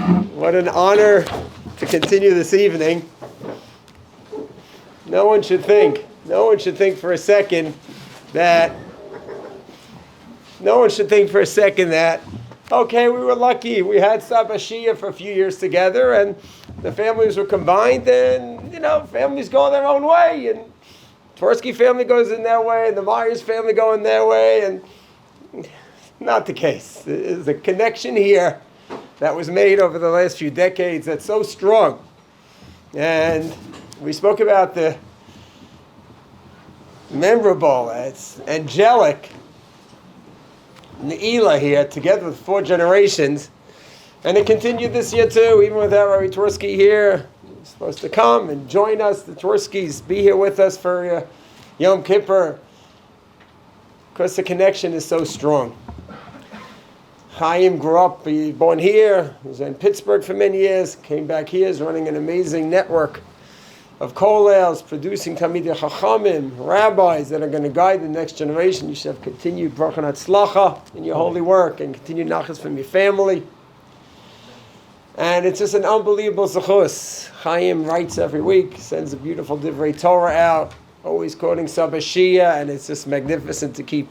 What an honor to continue this evening. No one should think for a second that, okay, we were lucky. We had Saba Shia for a few years together and the families were combined and, families go their own way. And Twerski family goes in their way and the Myers family go in their way. And not the case. There's a connection here that was made over the last few decades that's so strong. And we spoke about the memorable, it's angelic Ne'ilah here, together with 4 generations. And it continued this year too, even without Rabbi Twerski here. He's supposed to come and join us, the Twerskis, be here with us for Yom Kippur. Because the connection is so strong. Chaim grew up, he was born here, he was in Pittsburgh for many years, came back here, is running an amazing network of kollels, producing Talmidei Chachamim, rabbis that are going to guide the next generation. You should have continued bracha and hatzlacha in your holy work and continued nachas from your family. And it's just an unbelievable zechus. Chaim writes every week, sends a beautiful divrei Torah out, always quoting Saba Shia, and it's just magnificent to keep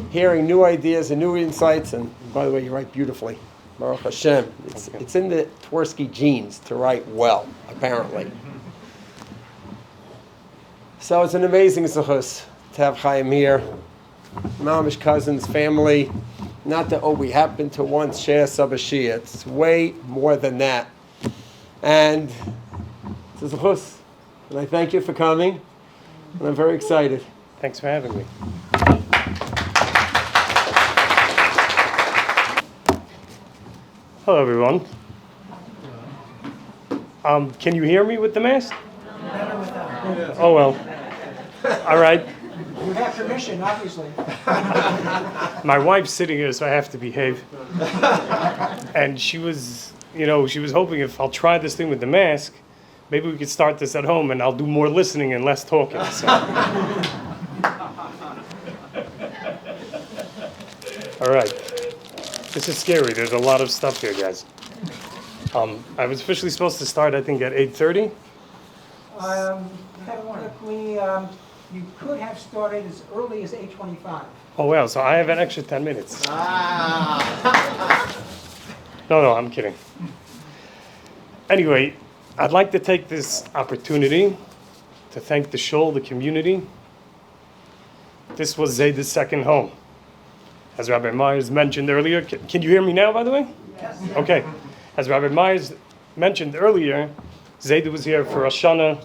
hearing new ideas and new insights. And by the way, you write beautifully. Baruch Hashem. It's in the Twerski genes to write well, apparently. So it's an amazing zechus to have Chaim here. Mamish cousins, family. Not that, we happened to once share Saba Shia. It's way more than that. And it's a zechus. And I thank you for coming. And I'm very excited. Thanks for having me. Hello, everyone. Can you hear me with the mask? Oh, well. All right. You have permission, obviously. My wife's sitting here, so I have to behave. And she was hoping if I'll try this thing with the mask, maybe we could start this at home and I'll do more listening and less talking. So. All right. This is scary. There's a lot of stuff here, guys. I was officially supposed to start, I think, at 8:30. Technically, you could have started as early as 8:25. Oh, well, so I have an extra 10 minutes. No, I'm kidding. Anyway, I'd like to take this opportunity to thank the shul, the community. This was Zayda's second home. As Rabbi Myers mentioned earlier, can you hear me now, by the way? Yes. Okay. As Rabbi Myers mentioned earlier, Zayda was here for Rosh Hashanah,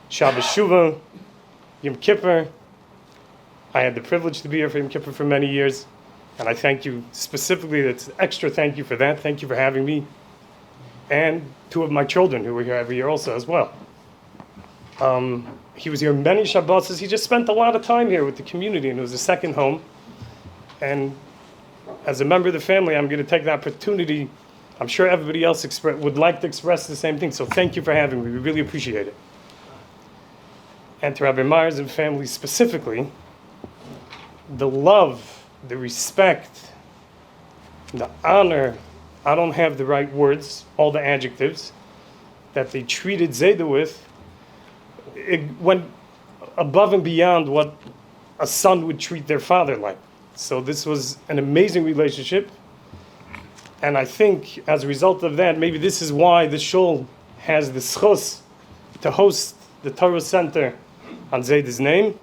Shabbos Shuvah, Yom Kippur. I had the privilege to be here for Yom Kippur for many years, and I thank you specifically. That's extra thank you for that. Thank you for having me. And 2 of my children who were here every year also as well. He was here many Shabbos. He just spent a lot of time here with the community, and it was a second home. And as a member of the family, I'm going to take the opportunity. I'm sure everybody else would like to express the same thing. So thank you for having me. We really appreciate it. And to Rabbi Myers and family specifically, the love, the respect, the honor, I don't have the right words, all the adjectives, that they treated Zayda with, it went above and beyond what a son would treat their father like. So this was an amazing relationship. And I think as a result of that, maybe this is why the shul has the schus to host the Torah Center on Zayda's name.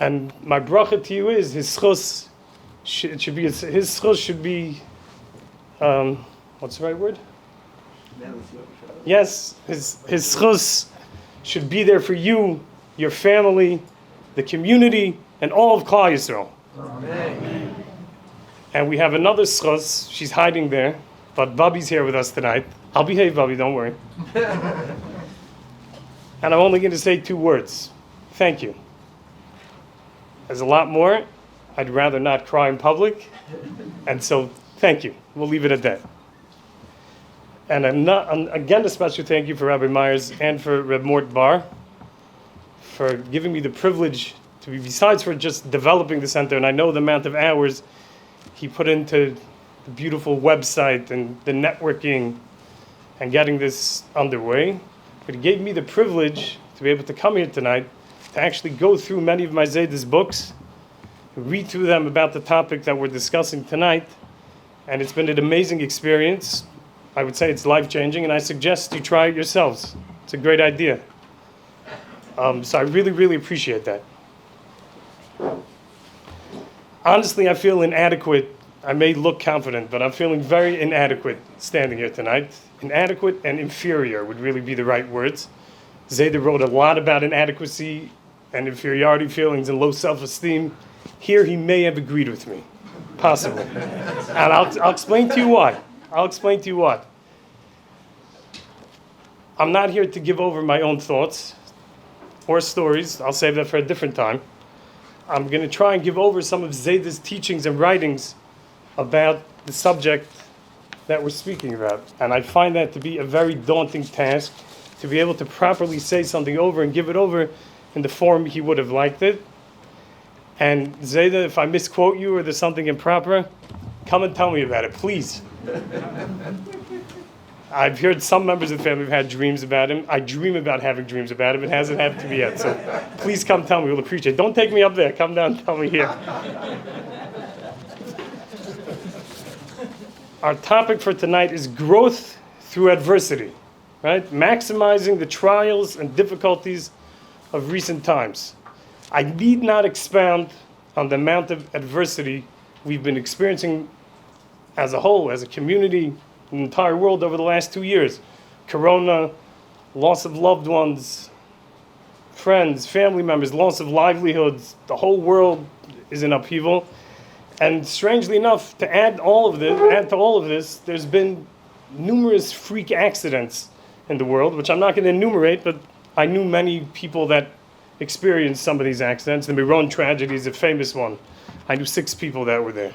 And my bracha to you is his schus should be what's the right word? Yes, his schus should be there for you, your family, the community, and all of Klal Yisrael. Amen. And we have another schus. She's hiding there, but Bubby's here with us tonight. I'll behave, Bubby, don't worry. And I'm only going to say 2 words. Thank you. There's a lot more. I'd rather not cry in public. And so, thank you. We'll leave it at that. And again, a special thank you for Rabbi Myers and for Reb Mort Bar for giving me the privilege to be, besides for just developing the center, and I know the amount of hours he put into the beautiful website and the networking and getting this underway. But he gave me the privilege to be able to come here tonight to actually go through many of my Zayda's books, read through them about the topic that we're discussing tonight. And it's been an amazing experience. I would say it's life-changing, and I suggest you try it yourselves. It's a great idea. So I really, really appreciate that. Honestly, I feel inadequate. I may look confident, but I'm feeling very inadequate standing here tonight. Inadequate and inferior would really be the right words. Zayda wrote a lot about inadequacy and inferiority feelings and low self-esteem. Here he may have agreed with me, possibly. And I'll explain to you why. I'm not here to give over my own thoughts or stories. I'll save that for a different time. I'm going to try and give over some of Zayda's teachings and writings about the subject that we're speaking about. And I find that to be a very daunting task, to be able to properly say something over and give it over in the form he would have liked it. And Zayda, if I misquote you or there's something improper, come and tell me about it, please. I've heard some members of the family have had dreams about him. I dream about having dreams about him. It hasn't happened to me yet. So please come tell me. We'll appreciate it. Don't take me up there. Come down and tell me here. Our topic for tonight is growth through adversity, right? Maximizing the trials and difficulties of recent times. I need not expound on the amount of adversity we've been experiencing as a whole, as a community, in the entire world over the last 2 years. Corona, loss of loved ones, friends, family members, loss of livelihoods. The whole world is in upheaval. And strangely enough, to add to all of this, there's been numerous freak accidents in the world, which I'm not going to enumerate, but I knew many people that experienced some of these accidents. The Miron tragedy is a famous one. I knew 6 people that were there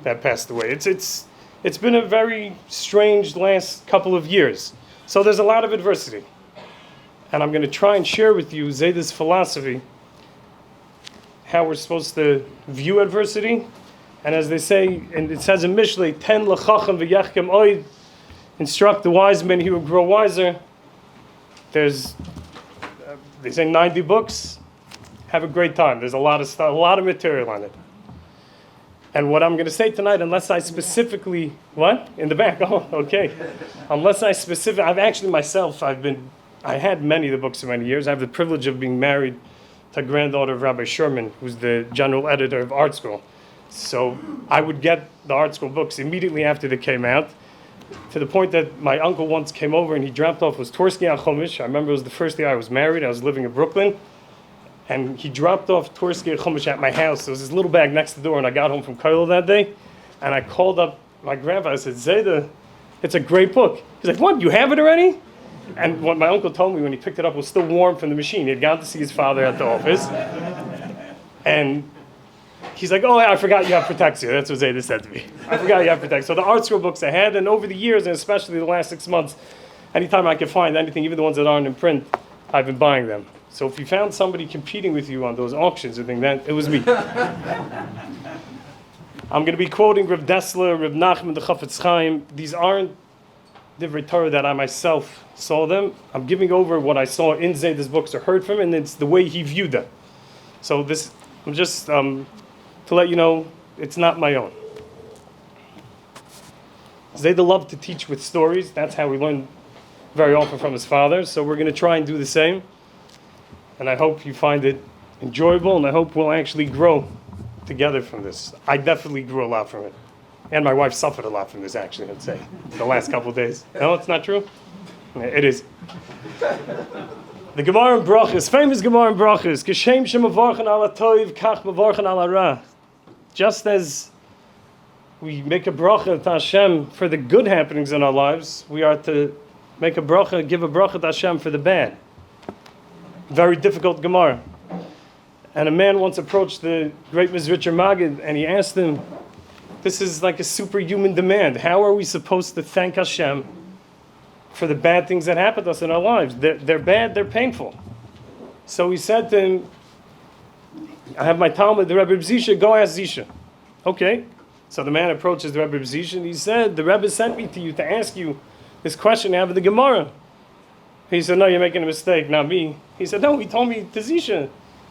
that passed away. It's been a very strange last couple of years. So there's a lot of adversity. And I'm going to try and share with you Zayda's philosophy, how we're supposed to view adversity. And as they say, and it says in Mishlei, ten l'chacham v'yachkem oid, instruct the wise men, he will grow wiser. There's, they say 90 books. Have a great time. There's a lot of stuff, a lot of material on it. And what I'm going to say tonight, unless I specifically, what? In the back, oh, okay. Unless I specifically, I had many of the books for many years. I have the privilege of being married to a granddaughter of Rabbi Sherman, who's the general editor of Art School. So I would get the Art School books immediately after they came out, to the point that my uncle once came over and he dropped off was Twerski Chumash. I remember it was the first year I was married. I was living in Brooklyn. And he dropped off Twerski Chumash at my house. There was this little bag next to the door, and I got home from Koil that day. And I called up my grandpa. I said, Zayda, it's a great book. He's like, what, you have it already? And what my uncle told me when he picked it up was still warm from the machine. He had gone to see his father at the office. And he's like, oh, I forgot you have Protexia. That's what Zayda said to me. I forgot you have Protexia. So the Art School books I had, and over the years, and especially the last 6 months, anytime I could find anything, even the ones that aren't in print, I've been buying them. So if you found somebody competing with you on those auctions, I think that it was me. I'm going to be quoting Rav Dessler, Rav Nachman, the Chafetz Chaim. These aren't divrei Torah that I myself saw them. I'm giving over what I saw in Zayda's books or heard from him, and it's the way he viewed them. So this, I'm just to let you know, it's not my own. Zayda loved to teach with stories. That's how we learned very often from his father. So we're going to try and do the same. And I hope you find it enjoyable, and I hope we'll actually grow together from this. I definitely grew a lot from it. And my wife suffered a lot from this, actually, I'd say, the last couple of days. No, it's not true? It is. The Gemara in Brachos, famous Gemara in Brachos, Geshem shemavarchen ala toiv, kach mavarchen ala ra. Just as we make a bracha to Hashem for the good happenings in our lives, we are to make a bracha, give a bracha to Hashem for the bad. Very difficult Gemara. And a man once approached the great Mizritcher Maggid and he asked him, this is like a superhuman demand. How are we supposed to thank Hashem for the bad things that happen to us in our lives? They're bad, they're painful. So he said to him, I have my Talmud, the Rebbe Zisha, go ask Zisha. Okay. So the man approaches the Rebbe Zisha and he said, the Rebbe sent me to you to ask you this question I have in the Gemara. He said, no, you're making a mistake, not me. He said, no, he told me Tazisha.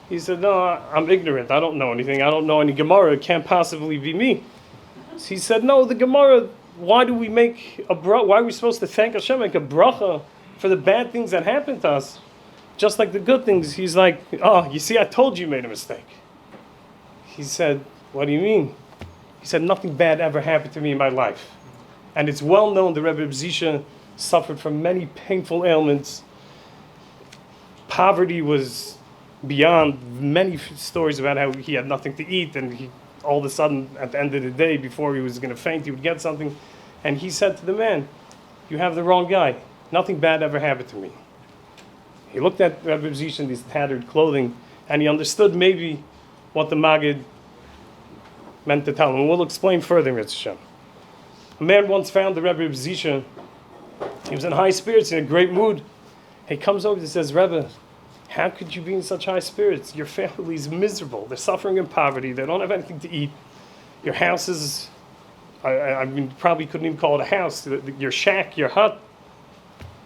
He said, no, I'm ignorant. I don't know anything. I don't know any Gemara. It can't possibly be me. So he said, no, the Gemara, why do we make a bracha? Why are we supposed to thank Hashem, make a bracha for the bad things that happen to us? Just like the good things. He's like, oh, you see, I told you made a mistake. He said, what do you mean? He said, nothing bad ever happened to me in my life. And it's well known the Rebbe Zisha suffered from many painful ailments. Poverty was beyond, many stories about how he had nothing to eat, and he all of a sudden, at the end of the day, before he was going to faint, he would get something. And he said to the man, you have the wrong guy. Nothing bad ever happened to me. He looked at Rabbi Zisha in these tattered clothing, and he understood maybe what the Maggid meant to tell him. And we'll explain further, Mitzvah. A man once found the Rebbe Zisha. He was in high spirits, in a great mood. He comes over and says, Rebbe, how could you be in such high spirits? Your family is miserable. They're suffering in poverty. They don't have anything to eat. Your house is, I mean, probably couldn't even call it a house. Your shack, your hut.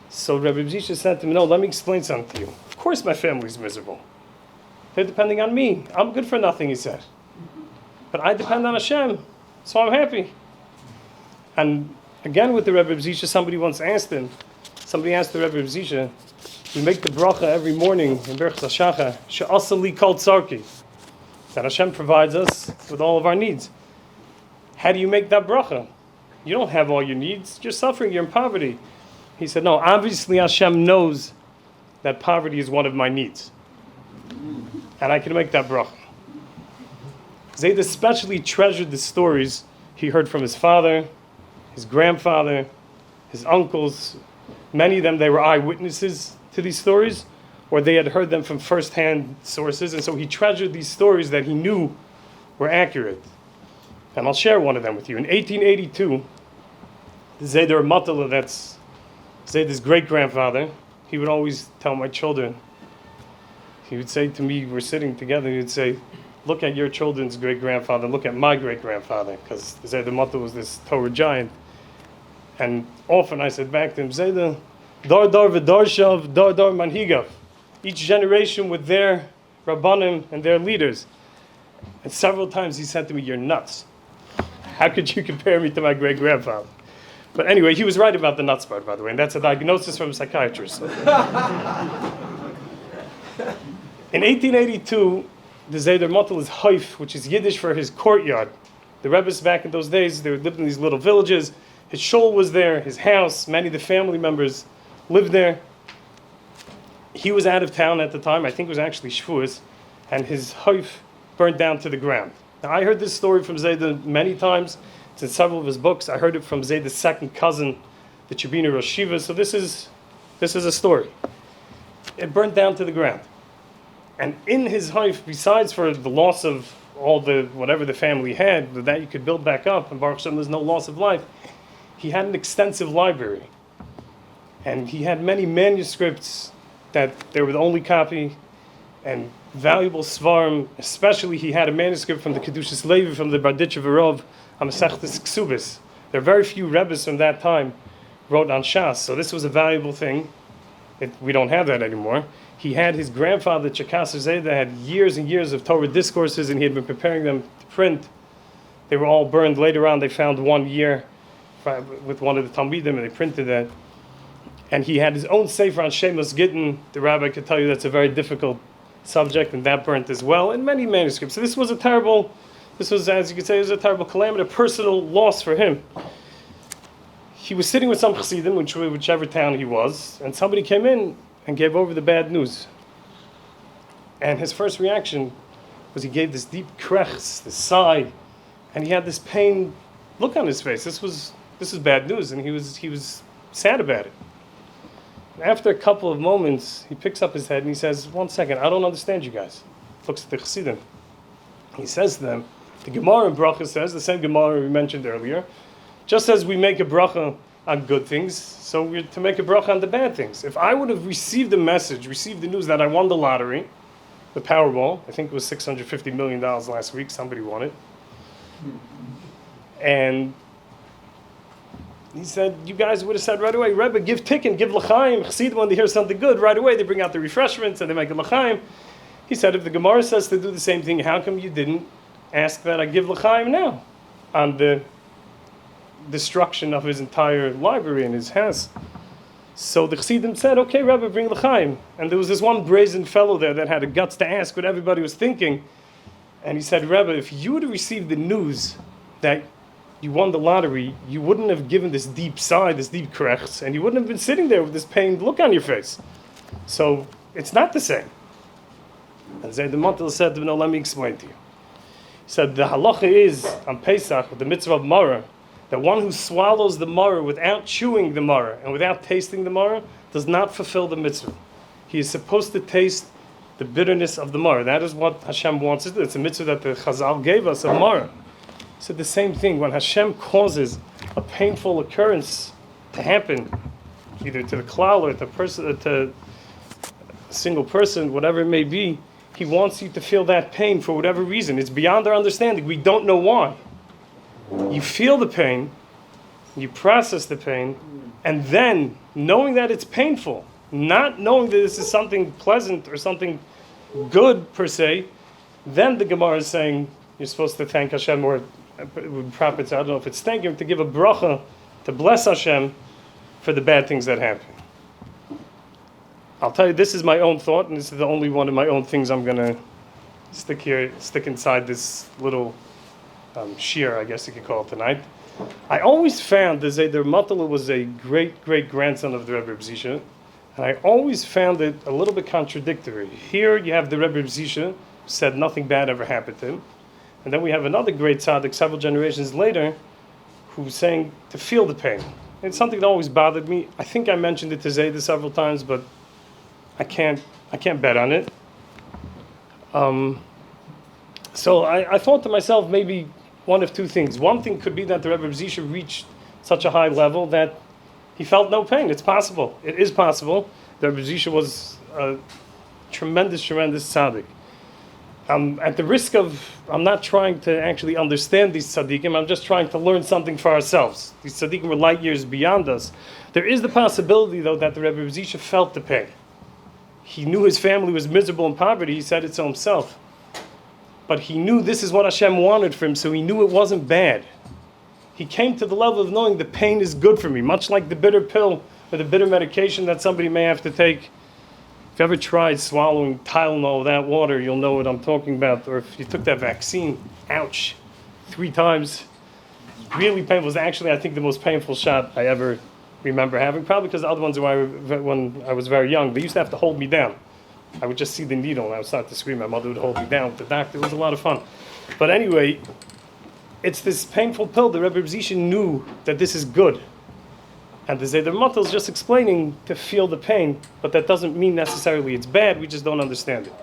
So Rebbe Zisha said to him, no, let me explain something to you. Of course my family's miserable. They're depending on me. I'm good for nothing, he said. But I depend on Hashem, so I'm happy. And again with the Rebbe Zisha, somebody once asked him, somebody asked the Rebbe Zisha, we make the bracha every morning in Berachas HaShacha, she'asa li kol tzarki, that Hashem provides us with all of our needs. How do you make that bracha? You don't have all your needs. You're suffering. You're in poverty. He said, no, obviously Hashem knows that poverty is one of my needs. And I can make that bracha. Zayd especially treasured the stories he heard from his father, his grandfather, his uncles. Many of them, they were eyewitnesses to these stories, or they had heard them from first-hand sources, and so he treasured these stories that he knew were accurate. And I'll share one of them with you. In 1882, the Zayder Matala, that's Zayder's great-grandfather, he would always tell my children, he would say to me, we're sitting together, he would say, look at your children's great-grandfather, look at my great-grandfather, because Zayder Matala was this Torah giant. And often I said back to him, Zayder, Dar Dar V'Darshav, Dar Dar Manhigav. Each generation with their Rabbanim and their leaders. And several times he said to me, you're nuts. How could you compare me to my great-grandfather? But anyway, he was right about the nuts part, by the way, and that's a diagnosis from a psychiatrist. In 1882, the Zayder Motel is Haif, which is Yiddish for his courtyard. The Rebbe's back in those days, they lived in these little villages. His shul was there, his house, many of the family members lived there. He was out of town at the time, I think it was actually Shavuos, and his Haif burned down to the ground. Now, I heard this story from Zayder many times. It's in several of his books. I heard it from Zayder's second cousin, the Chabina Rosh Shiva. So this is a story. It burned down to the ground. And in his Haif, besides for the loss of all the, whatever the family had, that you could build back up, and Baruch Hashem, there's no loss of life, he had an extensive library. And he had many manuscripts that they were the only copy, and valuable svarim. Especially he had a manuscript from the Kedushas Levi, from the Barditcher Verov, on Masechtas Ksubis. There are very few Rebbes from that time wrote on Shas, so this was a valuable thing. We don't have that anymore. He had his grandfather, Chakasar Zayda, had years and years of Torah discourses, and he had been preparing them to print. They were all burned. Later on, they found 1 year with one of the Talmidim, and they printed that. And he had his own sefer on Shemos Gittin. The rabbi could tell you that's a very difficult subject, and that burnt as well, and many manuscripts. So this was, as you could say, it was a terrible calamity, a personal loss for him. He was sitting with some chassidim, whichever town he was, and somebody came in and gave over the bad news. And his first reaction was he gave this deep krechs, this sigh, and he had this pain look on his face. This was bad news, and he was sad about it. And after a couple of moments, he picks up his head and he says, 1 second, I don't understand you guys. Looks at the chassidim. He says to them, the Gemara in Bracha says, the same Gemara we mentioned earlier, just as we make a bracha on good things, so we're to make a bracha on the bad things. If I would have received the news that I won the lottery, the Powerball, I think it was $650 million last week, somebody won it, and He said, you guys would have said right away, Rebbe, give tikkun, give l'chaim. Chassidim, when they hear something good, right away they bring out the refreshments and they make a l'chaim. He said, if the Gemara says to do the same thing, how come you didn't ask that I give l'chaim now on the destruction of his entire library in his house? So the Chassidim said, okay, Rebbe, bring l'chaim. And there was this one brazen fellow there that had the guts to ask what everybody was thinking. And he said, Rebbe, if you would have received the news that you won the lottery, you wouldn't have given this deep sigh, this deep krechts, and you wouldn't have been sitting there with this pained look on your face. So it's not the same. And Zayd the Mantel said, no, let me explain to you. He said, the halacha is, on Pesach, the mitzvah of maror, that one who swallows the maror without chewing the maror and without tasting the maror does not fulfill the mitzvah. He is supposed to taste the bitterness of the maror. That is what Hashem wants us to do. It's a mitzvah that the Chazal gave us, of maror. He said the same thing. When Hashem causes a painful occurrence to happen, either to the klal or to a single person, whatever it may be, He wants you to feel that pain for whatever reason. It's beyond our understanding. We don't know why. You feel the pain, you process the pain, and then, knowing that it's painful, not knowing that this is something pleasant or something good per se, then the Gemara is saying you're supposed to thank Hashem, or prophets, I don't know if it's thank Him, to give a bracha, to bless Hashem for the bad things that happen. I'll tell you, this is my own thought, and this is the only one of my own things I'm going to stick inside this little shir, I guess you could call it tonight. I always found that the Matala was a great-great-grandson of the Rebbe Zisha, and I always found it a little bit contradictory. Here you have the Rebbe Zisha, who said nothing bad ever happened to him, and then we have another great tzaddik several generations later who's saying to feel the pain. It's something that always bothered me. I think I mentioned it to Zayda several times, but I can't bet on it. So I thought to myself, maybe one of two things. One thing could be that the Rebbe Zisha reached such a high level that he felt no pain. It's possible. It is possible. The Rebbe Zisha was a tremendous tzaddik. At the risk of, I'm not trying to actually understand these tzaddikim, I'm just trying to learn something for ourselves. These tzaddikim were light years beyond us. There is the possibility, though, that the Rebbe Zisha felt the pain. He knew his family was miserable in poverty. He said it to himself. But he knew this is what Hashem wanted for him, so he knew it wasn't bad. He came to the level of knowing the pain is good for me, much like the bitter pill or the bitter medication that somebody may have to take. If you ever tried swallowing Tylenol without water, you'll know what I'm talking about. Or if you took that vaccine, ouch, 3 times. Really painful. It was actually, I think, the most painful shot I ever remember having, probably because the other ones when I was very young, they used to have to hold me down. I would just see the needle and I would start to scream. My mother would hold me down with the doctor. It was a lot of fun. But anyway, it's this painful pill. The Rebbe Zisha knew that this is good. And the Zayder Matel is just explaining to feel the pain, but that doesn't mean necessarily it's bad. We just don't understand it.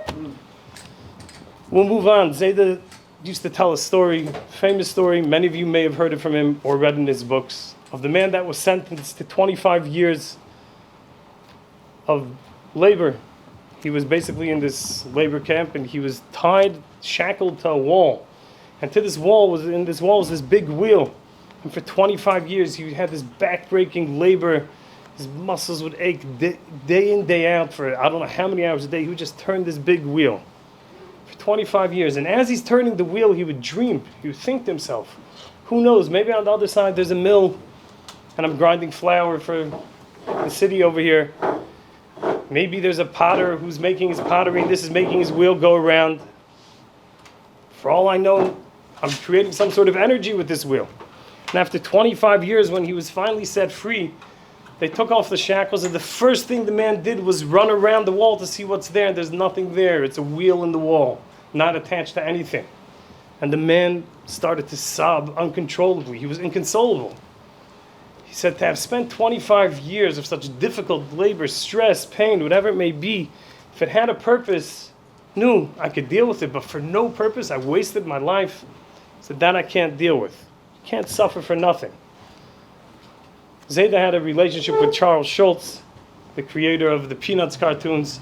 We'll move on. Zayder used to tell a story, famous story. Many of you may have heard it from him or read in his books, of the man that was sentenced to 25 years of labor. He was basically in this labor camp, and he was tied, shackled to a wall. And to this wall was this big wheel. And for 25 years, he had this back-breaking labor. His muscles would ache day in, day out for I don't know how many hours a day. He would just turn this big wheel for 25 years. And as he's turning the wheel, he would dream. He would think to himself, who knows, maybe on the other side there's a mill, and I'm grinding flour for the city over here. Maybe there's a potter who's making his pottery, and this is making his wheel go around. For all I know, I'm creating some sort of energy with this wheel. And after 25 years, when he was finally set free, they took off the shackles, and the first thing the man did was run around the wall to see what's there, and there's nothing there. It's a wheel in the wall, not attached to anything. And the man started to sob uncontrollably. He was inconsolable. He said, to have spent 25 years of such difficult labor, stress, pain, whatever it may be, if it had a purpose, I could deal with it, but for no purpose, I wasted my life. He said, that I can't deal with. You can't suffer for nothing. Zayda had a relationship with Charles Schultz, the creator of the Peanuts cartoons,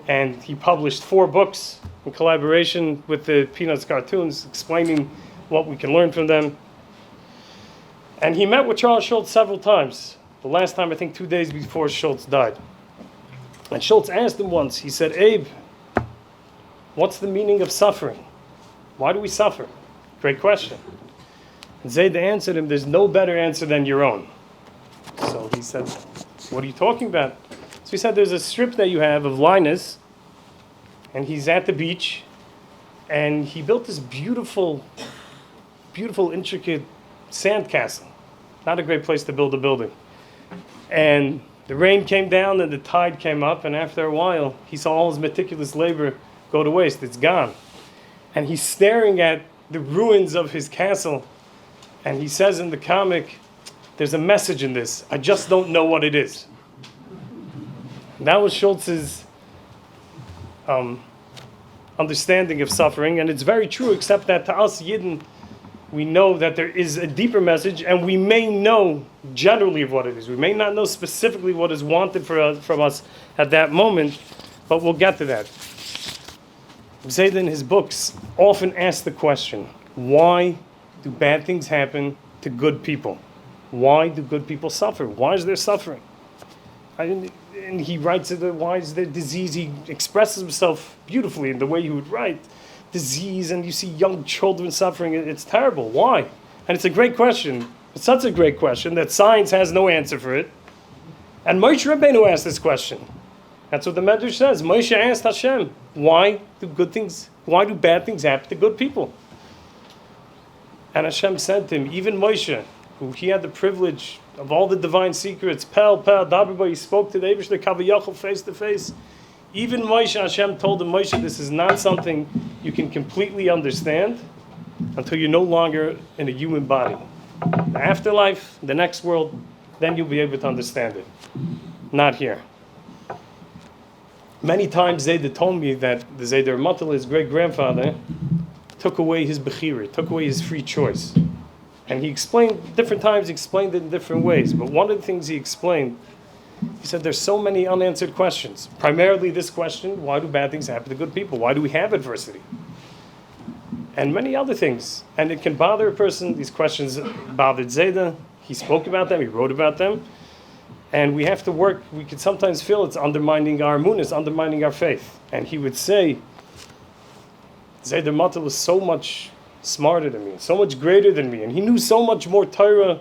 and he published 4 books in collaboration with the Peanuts cartoons, explaining what we can learn from them. And he met with Charles Schultz several times. The last time, I think 2 days before Schultz died. And Schultz asked him once, he said, Abe, what's the meaning of suffering? Why do we suffer? Great question. And Zayda answered him, there's no better answer than your own. So he said, what are you talking about? So he said, there's a strip that you have of Linus, and he's at the beach, and he built this beautiful, beautiful, intricate sand castle. Not a great place to build a building. And the rain came down and the tide came up, and after a while, he saw all his meticulous labor go to waste. It's gone. And he's staring at the ruins of his castle, and he says in the comic, there's a message in this. I just don't know what it is. And that was Schultz's understanding of suffering, and it's very true, except that to us Yidden, we know that there is a deeper message, and we may know generally of what it is. We may not know specifically what is wanted from us at that moment, but we'll get to that. Zayda in his books often asks the question, why do bad things happen to good people? Why do good people suffer? Why is there suffering? And he writes it, why is there disease? He expresses himself beautifully in the way he would write. Disease, and you see young children suffering. It's terrible. Why? And it's a great question. It's such a great question that science has no answer for it. And Moshe Rabbeinu asked this question. That's what the Medrash says. Moshe asked Hashem, why do bad things happen to good people? And Hashem said to him, even Moshe, who he had the privilege of all the divine secrets, Dabar, he spoke to the Eibishter Kaviyachol face to face. Even Moshe, Hashem told him, Moshe, this is not something you can completely understand until you're no longer in a human body. The afterlife, the next world, then you'll be able to understand it. Not here. Many times Zayda told me that the Zayda Matal, his great-grandfather, took away his bechira, took away his free choice. And he explained, different times he explained it in different ways. But one of the things he explained, he said there's so many unanswered questions. Primarily this question, why do bad things happen to good people? Why do we have adversity? And many other things. And it can bother a person. These questions bothered Zayda. He spoke about them, he wrote about them. And we have to work, we could sometimes feel it's undermining our emunah, it's undermining our faith. And he would say, Zayda Matal was so much smarter than me, so much greater than me. And he knew so much more Torah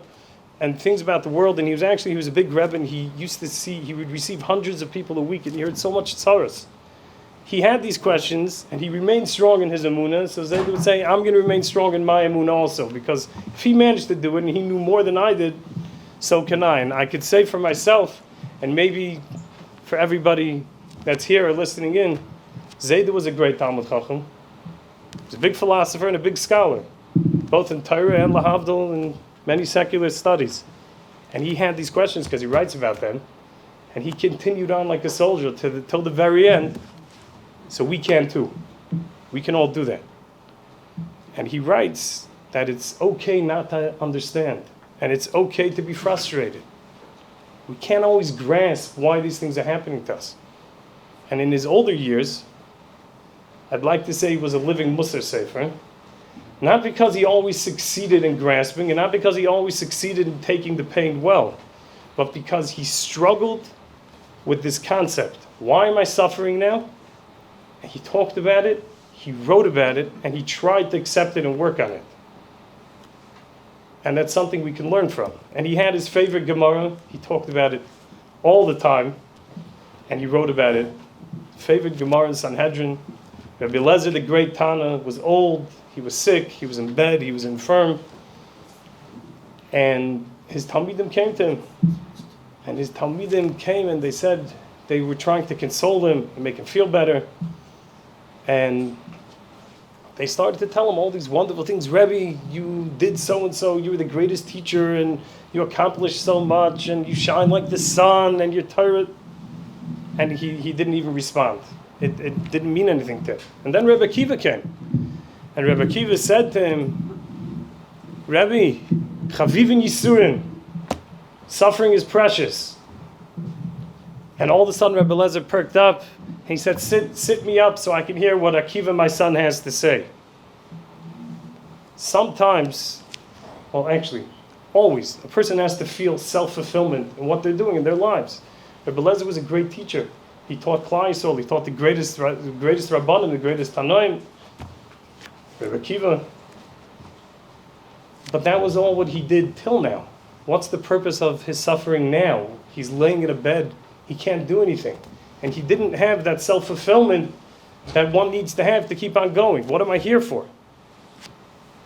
and things about the world, and he was a big Rebbe, and he would receive hundreds of people a week, and he heard so much tzaras. He had these questions, and he remained strong in his emunah, so Zayda would say, I'm going to remain strong in my emunah also, because if he managed to do it, and he knew more than I did, so can I. And I could say for myself, and maybe for everybody that's here or listening in, Zayda was a great Talmud Chacham. He was a big philosopher and a big scholar, both in Torah and Lahavdil, and many secular studies. And he had these questions because he writes about them. And he continued on like a soldier till the very end. So we can too. We can all do that. And he writes that it's okay not to understand. And it's okay to be frustrated. We can't always grasp why these things are happening to us. And in his older years, I'd like to say he was a living Musar Sefer. Not because he always succeeded in grasping, and not because he always succeeded in taking the pain well, but because he struggled with this concept. Why am I suffering now? And he talked about it, he wrote about it, and he tried to accept it and work on it. And that's something we can learn from. And he had his favorite Gemara, he talked about it all the time, and he wrote about it. Favorite Gemara in Sanhedrin. Rabbi Lezer, the great Tana, was old, he was sick, he was in bed, he was infirm. And his Talmidim came to him. And his Talmidim came and they said they were trying to console him and make him feel better. And they started to tell him all these wonderful things. Rebbe, you did so-and-so, you were the greatest teacher, and you accomplished so much, and you shine like the sun, and you're Torah. And he didn't even respond. It didn't mean anything to him. And then Rebbe Akiva came. And Rebbe Akiva said to him, Rebbe, Chavivin Yisurin, suffering is precious. And all of a sudden Rebbe Lezer perked up. And he said, sit me up so I can hear what Akiva, my son, has to say. Sometimes, well actually, Always. A person has to feel self-fulfillment in what they're doing in their lives. Rabbi Lezer was a great teacher. He taught Klal Yisrael. He taught the greatest Rabbanim, the greatest Tanoim, Rabbi Akiva. But that was all what he did till now. What's the purpose of his suffering now? He's laying in a bed. He can't do anything. And he didn't have that self-fulfillment that one needs to have to keep on going. What am I here for?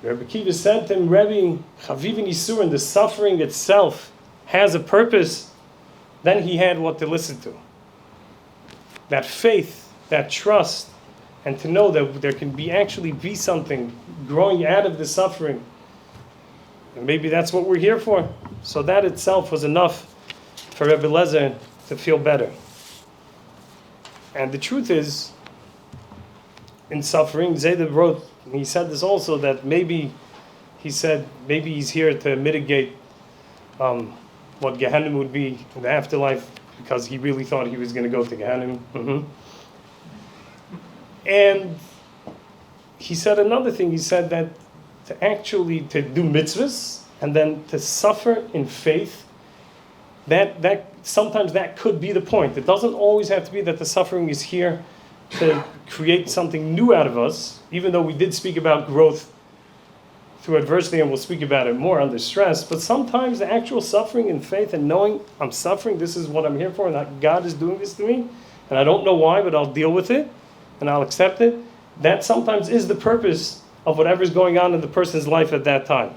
Rabbi Akiva said to him, Rebbe, Chavivin Yisurin, the suffering itself has a purpose. Then he had what to listen to. That faith, that trust, and to know that there can actually be something growing out of the suffering. And maybe that's what we're here for. So that itself was enough for Rabbi Lezer to feel better. And the truth is, in suffering, Zayda wrote, and he said this also, that maybe he's here to mitigate what Gehenna would be in the afterlife, because he really thought he was going to go to Gehenna. And he said another thing. He said that to do mitzvahs and then to suffer in faith, that sometimes that could be the point. It doesn't always have to be that the suffering is here to create something new out of us, even though we did speak about growth through adversity, and we'll speak about it more under stress. But sometimes the actual suffering in faith and knowing I'm suffering, this is what I'm here for, and that God is doing this to me, and I don't know why, but I'll deal with it, and I'll accept it. That sometimes is the purpose of whatever's going on in the person's life at that time.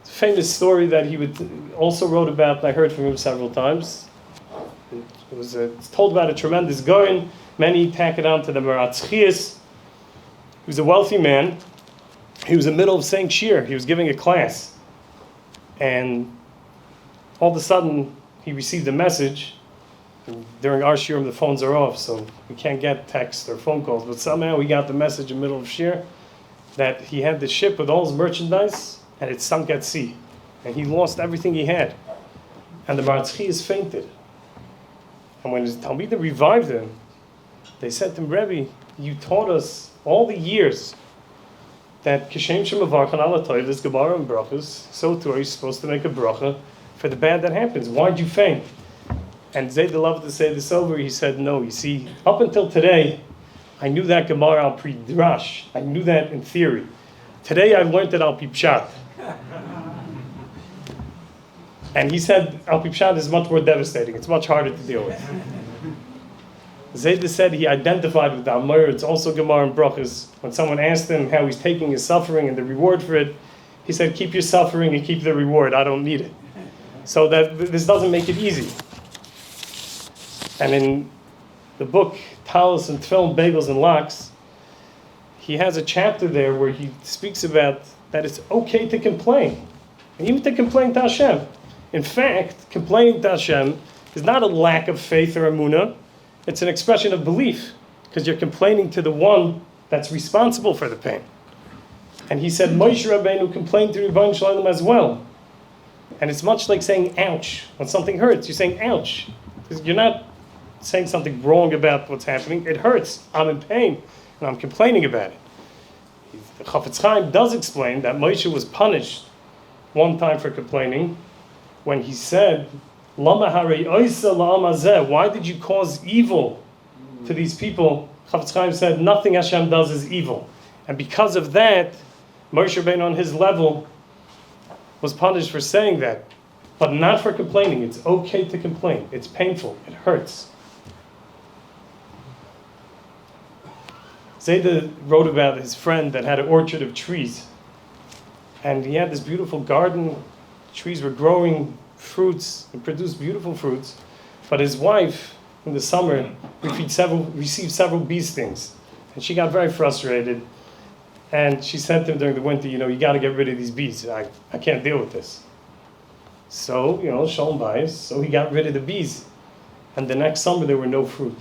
It's a famous story that he also wrote about, and I heard from him several times. It's told about a tremendous Goyen. Many tack it on to the Meratzchias. He was a wealthy man. He was in the middle of saying shir. He was giving a class. And all of a sudden, he received a message. And during our shirim, the phones are off, so we can't get text or phone calls. But somehow he got the message in the middle of shir that he had the ship with all his merchandise, and it sunk at sea. And he lost everything he had. And the Meratzchias fainted. And when his Talmidim revived him, they said to him, Rebbe, you taught us all the years that Kishem Shemavarchan ala Toivas, Gemara and Brachas, so too are you supposed to make a bracha for the bad that happens. Why'd you faint? And Zayda loved to say this over. He said, no, you see, up until today, I knew that Gemara al Pri Drash. I knew that in theory. Today I learned it al Pi Pshat. And he said, Al Pi Pshat is much more devastating. It's much harder to deal with. Zayda said he identified with the Amor. It's also Gemara and Brachas. When someone asked him how he's taking his suffering and the reward for it, he said, keep your suffering and keep the reward. I don't need it. So that this doesn't make it easy. And in the book, Talis and Tefillin, Bagels and Lox, he has a chapter there where he speaks about that it's okay to complain. And even to complain to Hashem. In fact, complaining to Hashem is not a lack of faith or emunah. It's an expression of belief, because you're complaining to the one that's responsible for the pain. And he said, Moshe Rabbeinu complained to Rebbeinu Shalom as well. And it's much like saying ouch. When something hurts, you're saying ouch. Because you're not saying something wrong about what's happening. It hurts. I'm in pain, and I'm complaining about it. The Chafetz Chaim does explain that Moshe was punished one time for complaining, when he said, Lama harei oisa la'am hazeh, why did you cause evil to these people? Chafetz Chaim said, nothing Hashem does is evil. And because of that, Moshe Rabbeinu on his level was punished for saying that. But not for complaining. It's okay to complain. It's painful. It hurts. Zayda wrote about his friend that had an orchard of trees. And he had this beautiful garden. Trees were growing fruits and produced beautiful fruits. But his wife, in the summer, received several bee stings. And she got very frustrated. And she said to him during the winter, you got to get rid of these bees. I can't deal with this. So, Shalom Bayis. So he got rid of the bees. And the next summer, there were no fruit.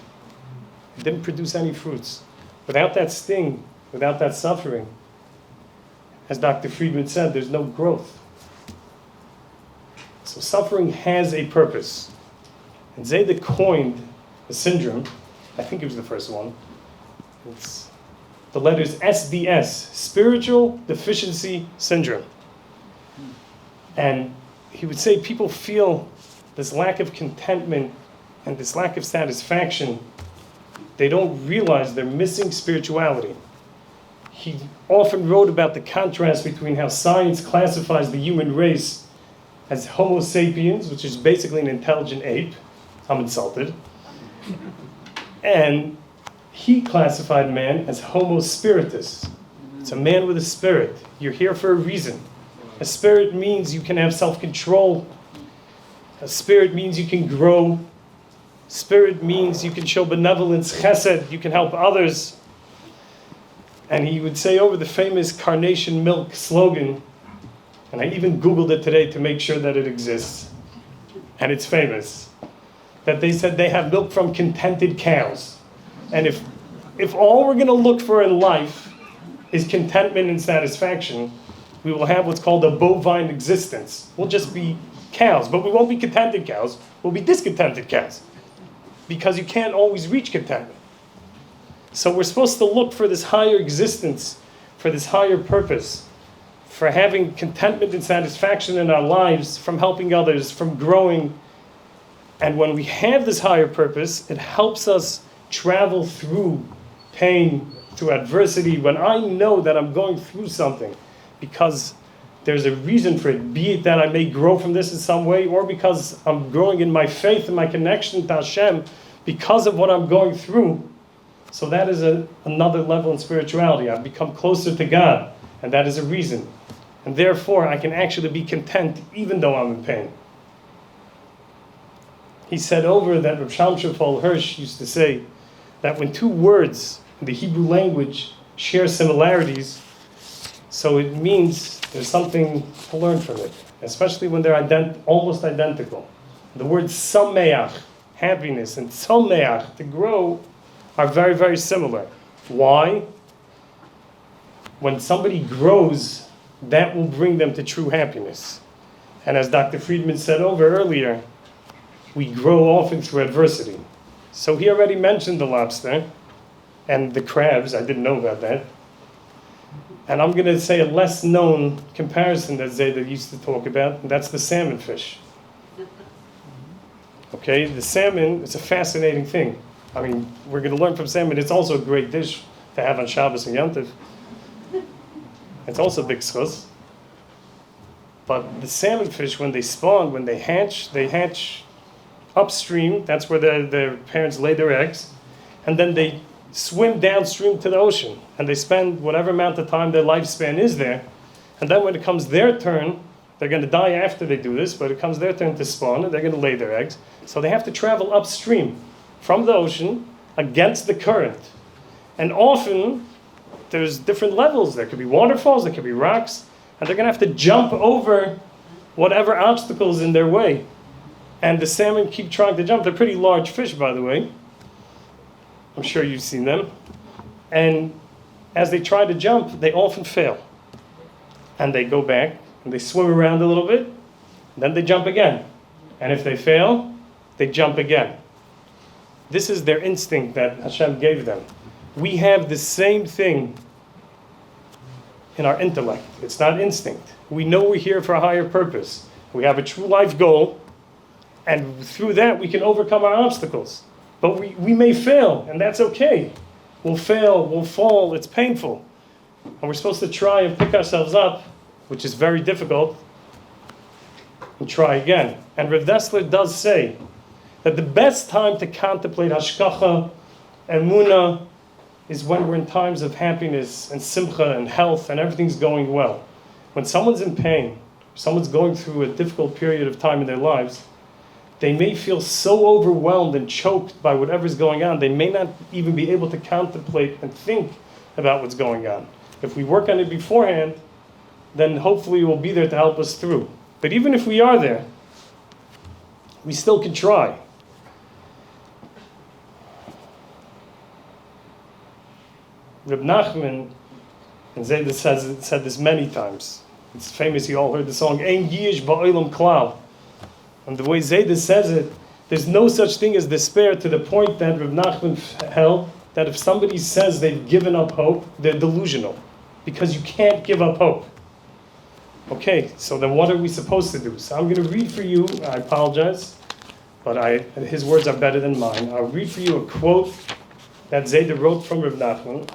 It didn't produce any fruits. Without that sting, without that suffering, as Dr. Friedman said, there's no growth. So suffering has a purpose. And Zayda coined a syndrome. I think it was the first one. It's the letters SDS, Spiritual Deficiency Syndrome. And he would say people feel this lack of contentment and this lack of satisfaction. They don't realize they're missing spirituality. He often wrote about the contrast between how science classifies the human race as Homo sapiens, which is basically an intelligent ape. I'm insulted. And he classified man as Homo spiritus. It's a man with a spirit. You're here for a reason. A spirit means you can have self-control. A spirit means you can grow. Spirit means you can show benevolence, chesed, you can help others. And he would say over the famous carnation milk slogan, and I even Googled it today to make sure that it exists, and it's famous, that they said they have milk from contented cows. And if all we're going to look for in life is contentment and satisfaction, we will have what's called a bovine existence. We'll just be cows, but we won't be contented cows, we'll be discontented cows. Because you can't always reach contentment. So we're supposed to look for this higher existence, for this higher purpose, for having contentment and satisfaction in our lives, from helping others, from growing. And when we have this higher purpose, it helps us travel through pain, through adversity. When I know that I'm going through something because there's a reason for it, be it that I may grow from this in some way, or because I'm growing in my faith and my connection to Hashem because of what I'm going through. So that is another level in spirituality. I've become closer to God, and that is a reason. And therefore, I can actually be content even though I'm in pain. He said over that Reb Shalom Hirsch used to say that when two words in the Hebrew language share similarities, so it means there's something to learn from it, especially when they're almost identical. The words sameach, happiness, and tzomeach, to grow, are very, very similar. Why? When somebody grows, that will bring them to true happiness. And as Dr. Friedman said over earlier, we grow often through adversity. So he already mentioned the lobster and the crabs. I didn't know about that. And I'm going to say a less known comparison that Zayda used to talk about, and that's the salmon fish. Okay, the salmon is a fascinating thing. I mean, we're going to learn from salmon. It's also a great dish to have on Shabbos and Yom Tov. It's also big schus. But the salmon fish, when they spawn, when they hatch upstream. That's where their parents lay their eggs. And then they swim downstream to the ocean. And they spend whatever amount of time their lifespan is there. And then when it comes their turn, they're going to die after they do this, but it comes their turn to spawn, and they're going to lay their eggs. So they have to travel upstream from the ocean against the current. And often, there's different levels. There could be waterfalls, there could be rocks, and they're going to have to jump over whatever obstacles in their way. And the salmon keep trying to jump. They're pretty large fish, by the way. I'm sure you've seen them. And as they try to jump, they often fail. And they go back, and they swim around a little bit, and then they jump again. And if they fail, they jump again. This is their instinct that Hashem gave them. We have the same thing in our intellect. It's not instinct. We know we're here for a higher purpose. We have a true life goal, and through that we can overcome our obstacles. But we may fail, and that's okay. We'll fail, we'll fall, it's painful. And we're supposed to try and pick ourselves up, which is very difficult, and try again. And Rav Dessler does say that the best time to contemplate hashkacha, emunah, is when we're in times of happiness and simcha and health and everything's going well. When someone's in pain, someone's going through a difficult period of time in their lives, they may feel so overwhelmed and choked by whatever's going on, they may not even be able to contemplate and think about what's going on. If we work on it beforehand, then hopefully we'll be there to help us through. But even if we are there, we still can try. Reb Nachman, and Zayda said this many times. It's famous, you all heard the song, Ein Yish Ba'olam Klal. And the way Zayda says it, there's no such thing as despair, to the point that Reb Nachman held that if somebody says they've given up hope, they're delusional. Because you can't give up hope. Okay, so then what are we supposed to do? So I'm going to read for you, I apologize, but his words are better than mine. I'll read for you a quote that Zayda wrote from Reb Nachman,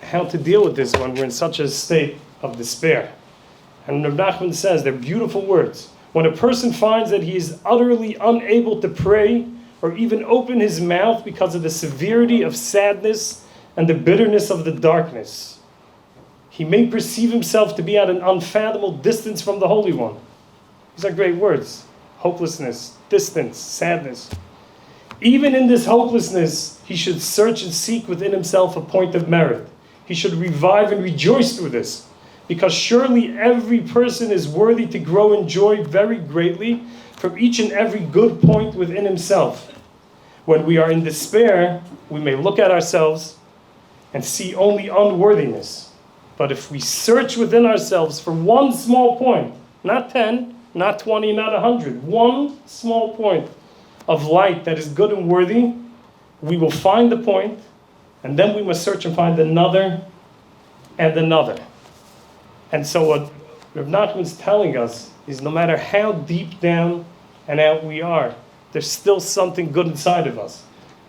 how to deal with this when we're in such a state of despair. And Reb Nachman says, they're beautiful words. When a person finds that he is utterly unable to pray or even open his mouth because of the severity of sadness and the bitterness of the darkness, he may perceive himself to be at an unfathomable distance from the Holy One. These are great words. Hopelessness, distance, sadness. Even in this hopelessness, he should search and seek within himself a point of merit. He should revive and rejoice through this, because surely every person is worthy to grow in joy very greatly from each and every good point within himself. When we are in despair, we may look at ourselves and see only unworthiness. But if we search within ourselves for one small point, not 10, not 20, not 100, one small point of light that is good and worthy, we will find the point, and then we must search and find another and another. And so what Reb Nachman's telling us is no matter how deep down and out we are, there's still something good inside of us.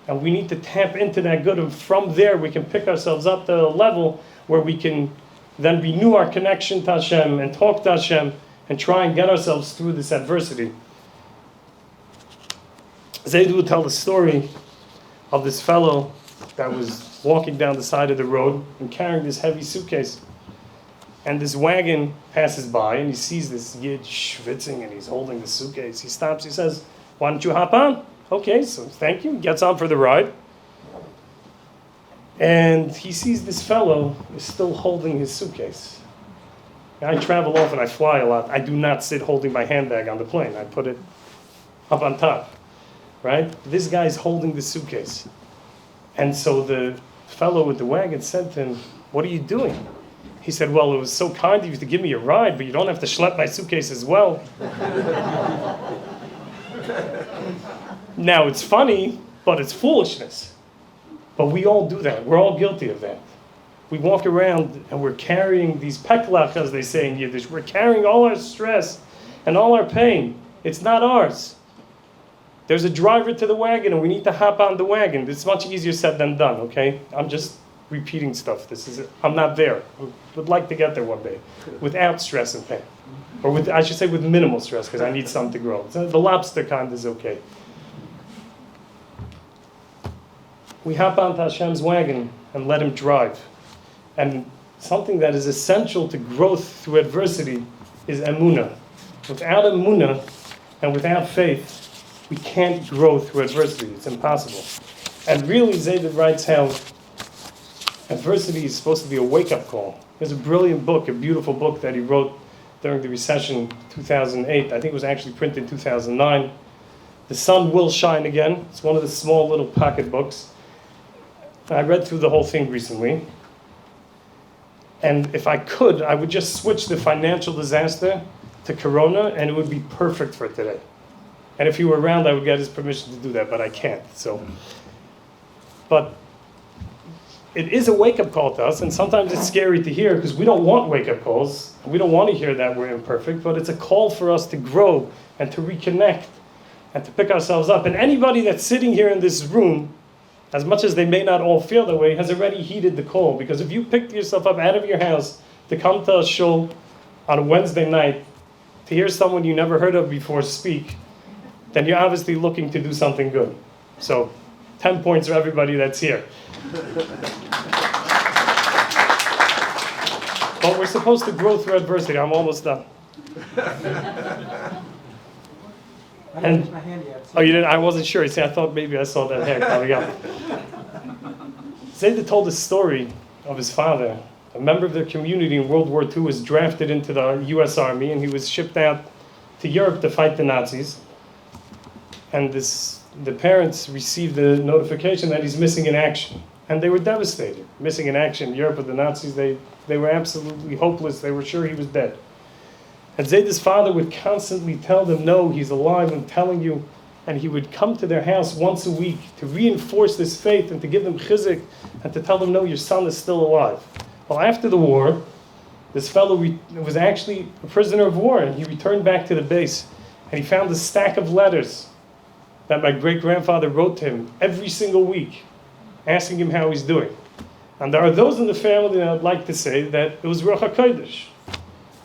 And we need to tap into that good, and from there we can pick ourselves up to a level where we can then renew our connection to Hashem and talk to Hashem and try and get ourselves through this adversity. Zayd would tell the story of this fellow that was walking down the side of the road and carrying this heavy suitcase. And this wagon passes by and he sees this yid schwitzing and he's holding the suitcase. He stops, he says, "Why don't you hop on?" Okay, so thank you. Gets on for the ride. And he sees this fellow is still holding his suitcase. I travel often, I fly a lot. I do not sit holding my handbag on the plane. I put it up on top, right? This guy's holding the suitcase. And so the fellow with the wagon said to him, "What are you doing?" He said, "Well, it was so kind of you to give me a ride, but you don't have to schlep my suitcase as well." Now, it's funny, but it's foolishness. But we all do that. We're all guilty of that. We walk around and we're carrying these peklach, as they say in Yiddish. We're carrying all our stress and all our pain. It's not ours. There's a driver to the wagon and we need to hop on the wagon. It's much easier said than done, okay? I'm just repeating stuff. I'm not there. I would like to get there one day without stress and pain. Or I should say with minimal stress, because I need something to grow. So the lobster kind is okay. We hop onto Hashem's wagon and let him drive. And something that is essential to growth through adversity is emunah. Without emunah and without faith, we can't grow through adversity. It's impossible. And really, Zayd writes how adversity is supposed to be a wake-up call. There's a brilliant book, a beautiful book that he wrote during the recession 2008. I think it was actually printed in 2009. The Sun Will Shine Again. It's one of the small little pocket books. I read through the whole thing recently. And if I could, I would just switch the financial disaster to Corona, and it would be perfect for today. And if he were around, I would get his permission to do that, but I can't. But it is a wake-up call to us, and sometimes it's scary to hear because we don't want wake-up calls. We don't want to hear that we're imperfect, but it's a call for us to grow and to reconnect and to pick ourselves up. And anybody that's sitting here in this room, as much as they may not all feel that way, has already heeded the call. Because if you picked yourself up out of your house to come to a shul on a Wednesday night to hear someone you never heard of before speak, then you're obviously looking to do something good. So 10 points for everybody that's here. But we're supposed to grow through adversity. I'm almost done. I didn't raise my hand yet. Oh, you didn't? I wasn't sure. See, I thought maybe I saw that hand coming up. Zayda told a story of his father. A member of their community in World War II was drafted into the U.S. Army, and he was shipped out to Europe to fight the Nazis. And the parents received the notification that he's missing in action. And they were devastated. Missing in action in Europe with the Nazis, they were absolutely hopeless. They were sure he was dead. And Zayda's father would constantly tell them, "No, he's alive, I'm telling you." And he would come to their house once a week to reinforce this faith and to give them chizuk and to tell them, "No, your son is still alive." Well, after the war, This fellow was actually a prisoner of war, and he returned back to the base, and he found a stack of letters that my great-grandfather wrote to him every single week, asking him how he's doing. And there are those in the family that I'd like to say that it was Ruach HaKodesh.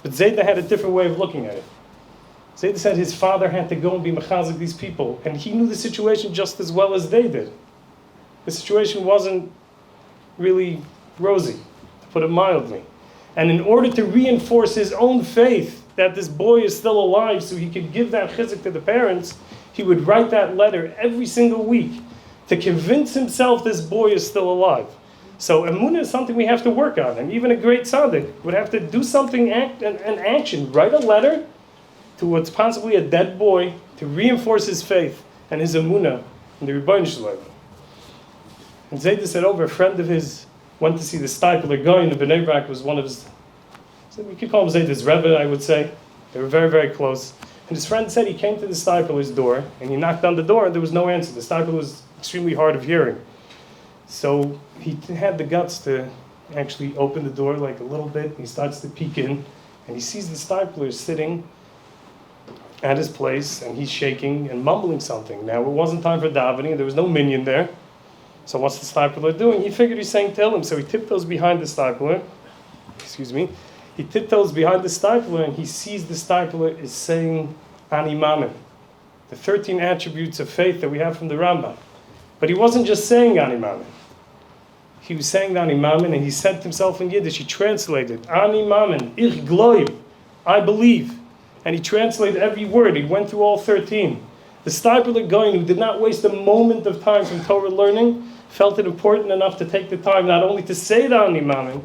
But Zayda had a different way of looking at it. Zayda said his father had to go and be mechazik these people, and he knew the situation just as well as they did. The situation wasn't really rosy, to put it mildly. And in order to reinforce his own faith that this boy is still alive so he could give that chizuk to the parents, he would write that letter every single week to convince himself this boy is still alive. So emunah is something we have to work on, and even a great tzaddik would have to do something, an action, write a letter to what's possibly a dead boy to reinforce his faith and his emunah in the Rebbeinu Shalom. And Zayda said over, a friend of his went to see the Stipler guy in the Bnei Brak, was one of his, so we could call him Zayda's Rebbe, I would say. They were very, very close. And his friend said he came to the Stipler's door, and he knocked on the door, and there was no answer. The Stipler was extremely hard of hearing. So he had the guts to actually open the door like a little bit. He starts to peek in, and he sees the Stipler sitting at his place, and he's shaking and mumbling something. Now, it wasn't time for davening. There was no minion there. So what's the Stipler doing? He figured he's saying Tehillim, so he tiptoes behind the Stipler. Excuse me. He tiptoes behind the Stipler, and he sees the Stipler is saying Ani Mamen, the 13 attributes of faith that we have from the Rambam. But he wasn't just saying Ani Mamen. He was saying Ani Mamen, and he said to himself in Yiddish, he translated, Ani Mamen, Ich Gloib, I believe. And he translated every word. He went through all 13. The Stipler Goyin, who did not waste a moment of time from Torah learning, felt it important enough to take the time not only to say the Ani Mamen,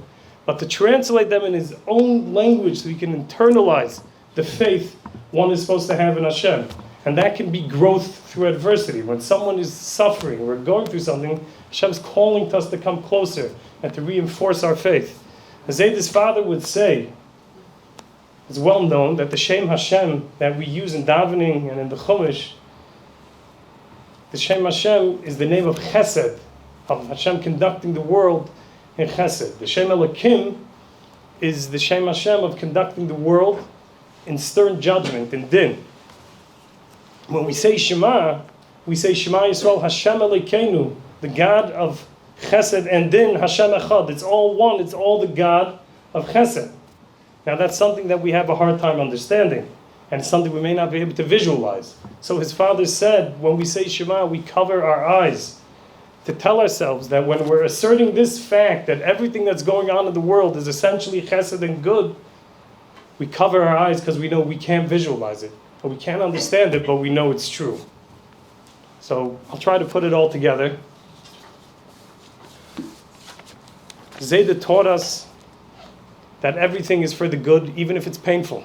but to translate them in his own language so he can internalize the faith one is supposed to have in Hashem. And that can be growth through adversity. When someone is suffering, or going through something, Hashem's calling to us to come closer and to reinforce our faith. As Zayda's father would say, it's well known that the Shem Hashem that we use in davening and in the Chumash, the Shem Hashem is the name of Chesed, of Hashem conducting the world in Chesed. The Shem Elokim is the Shem Hashem of conducting the world in stern judgment, in din. When we say Shema Yisrael Hashem Elokeinu, the God of Chesed and din, Hashem Echad. It's all one, it's all the God of Chesed. Now that's something that we have a hard time understanding, and it's something we may not be able to visualize. So his father said, when we say Shema, we cover our eyes to tell ourselves that when we're asserting this fact that everything that's going on in the world is essentially chesed and good, we cover our eyes because we know we can't visualize it, or we can't understand it, but we know it's true. So I'll try to put it all together. Zayda taught us that everything is for the good, even if it's painful.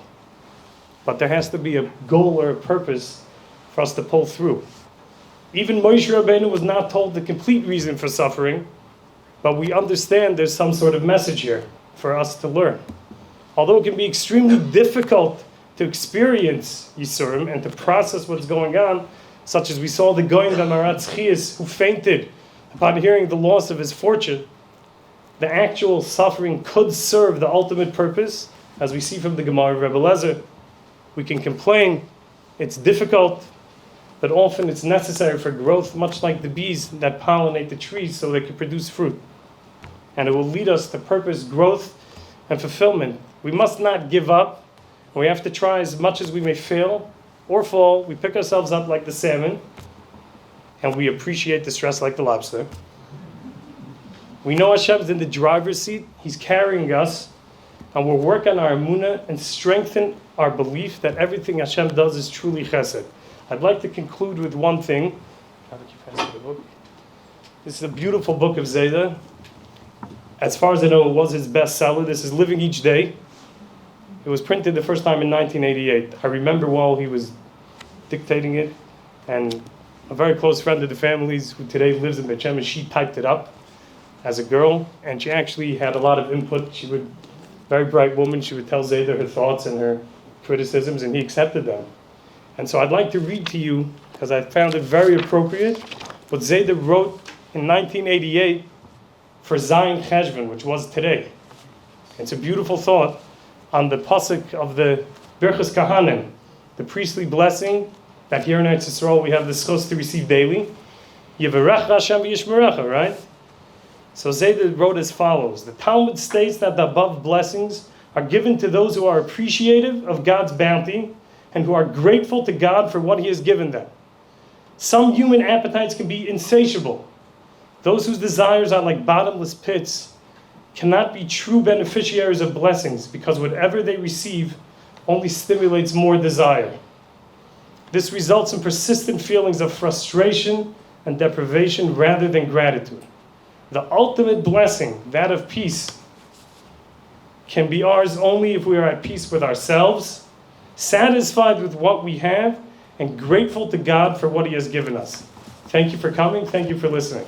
But there has to be a goal or a purpose for us to pull through. Even Moshe Rabbeinu was not told the complete reason for suffering, but we understand there's some sort of message here for us to learn. Although it can be extremely difficult to experience Yisurim and to process what's going on, such as we saw the Goyin Maratz Chias who fainted upon hearing the loss of his fortune, the actual suffering could serve the ultimate purpose, as we see from the Gemara of Rebbe Lezer. We can complain, it's difficult, but often it's necessary for growth, much like the bees that pollinate the trees so they can produce fruit. And it will lead us to purpose, growth, and fulfillment. We must not give up. We have to try as much as we may fail or fall. We pick ourselves up like the salmon, and we appreciate the stress like the lobster. We know Hashem's in the driver's seat. He's carrying us, and we'll work on our emunah and strengthen our belief that everything Hashem does is truly chesed. I'd like to conclude with one thing. This is a beautiful book of Zayda. As far as I know, it was his bestseller. This is Living Each Day. It was printed the first time in 1988. I remember while he was dictating it, and a very close friend of the family's who today lives in Beit Shemesh, she typed it up as a girl, and she actually had a lot of input. She would, very bright woman, she would tell Zayda her thoughts and her criticisms, and he accepted them. And so I'd like to read to you, because I found it very appropriate, what Zayda wrote in 1988 for Zion Cheshvan, which was today. It's a beautiful thought. on the pasuk of the Birchas Kahanim, the priestly blessing that here in Eretz Yisrael we have the schos to receive daily. Yivarech Hashem v'yishmerecha, right? So Zayda wrote as follows: the Talmud states that the above blessings are given to those who are appreciative of God's bounty and who are grateful to God for what He has given them. Some human appetites can be insatiable. Those whose desires are like bottomless pits cannot be true beneficiaries of blessings because whatever they receive only stimulates more desire. This results in persistent feelings of frustration and deprivation rather than gratitude. The ultimate blessing, that of peace, can be ours only if we are at peace with ourselves, satisfied with what we have, and grateful to God for what He has given us. Thank you for coming. Thank you for listening.